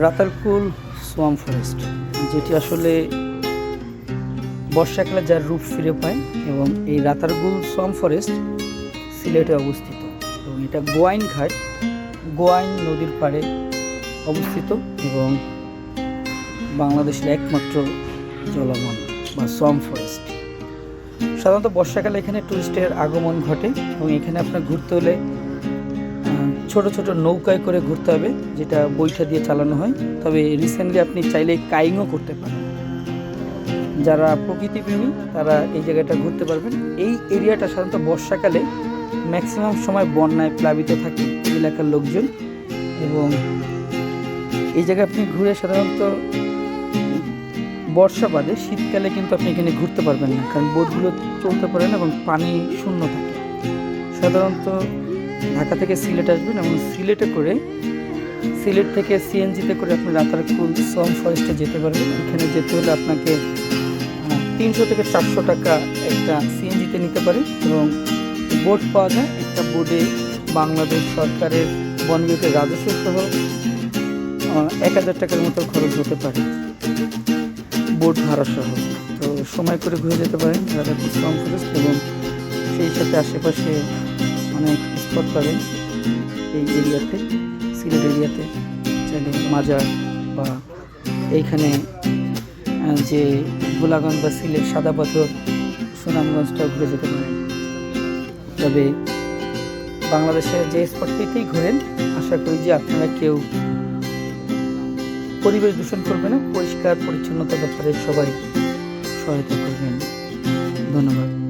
Ratargul swamp forest, যেটি আসলে বর্ষাকালে যার রূপ ফিরে পায়, এবং এই রাতারকুল সোয়াম ফরেস্ট সিলেটে অবস্থিত এবং এটা গোয়াইন ঘাট, গোয়াইন নদীর পাড়ে অবস্থিত এবং বাংলাদেশের একমাত্র জলবন বা সোয়াম ফরেস্ট। সাধারণত বর্ষাকালে এখানে টুরিস্টের আগমন ঘটে এবং এখানে আপনার ঘুরতে হলে ছোট ছোট নৌকায় করে ঘুরতে হবে, যেটা বৈঠা দিয়ে চালানো হয়। তবে রিসেন্টলি আপনি চাইলে কাইংও করতে পারেন। যারা প্রকৃতিপ্রেমী তারা এই জায়গাটা ঘুরতে পারবেন। এই এরিয়াটা সাধারণত বর্ষাকালে ম্যাক্সিমাম সময় বন্যায় প্লাবিত থাকে এলাকার লোকজন, এবং এই জায়গায় আপনি ঘুরে সাধারণত বর্ষা বাদে শীতকালে কিন্তু আপনি এখানে ঘুরতে পারবেন না, কারণ বোটগুলো চলতে পারে না এবং পানি শূন্য থাকে। সাধারণত ঢাকা থেকে সিলেট আসবেন এবং সিলেট থেকে সিএনজিতে করে আপনি রাতারকুল সোয়াম ফরেস্টে যেতে পারবেন। এখানে যেতে হলে আপনাকে 300 থেকে 400 টাকা একটা সিএনজিতে নিতে পারে, এবং বোট পাওয়া যায়। একটা বোটে বাংলাদেশ সরকারের বন বিভাগের রাজস্ব সহ 1000 টাকার মতো খরচ হতে পারে বোট ভাড়া সহ। তো সময় করে ঘুরে যেতে পারেন রাতারকুল সোয়াম ফরেস্ট, এবং সেই সাথে আশেপাশে অনেক স্পট পাবেন এই এরিয়াতে, সিলেট এরিয়াতে। চাইলে মাজার বা এইখানে যে গোলাগঞ্জ বা সিলেট সাদা পাথর, সুনামগঞ্জটাও ঘুরে যেতে পারেন। তবে বাংলাদেশের যে স্পটটিতেই ঘোরেন, আশা করি যে আপনারা কেউ পরিবেশ দূষণ করবে না, পরিষ্কার পরিচ্ছন্নতার ব্যাপারে সবাই সহায়তা করবেন। ধন্যবাদ।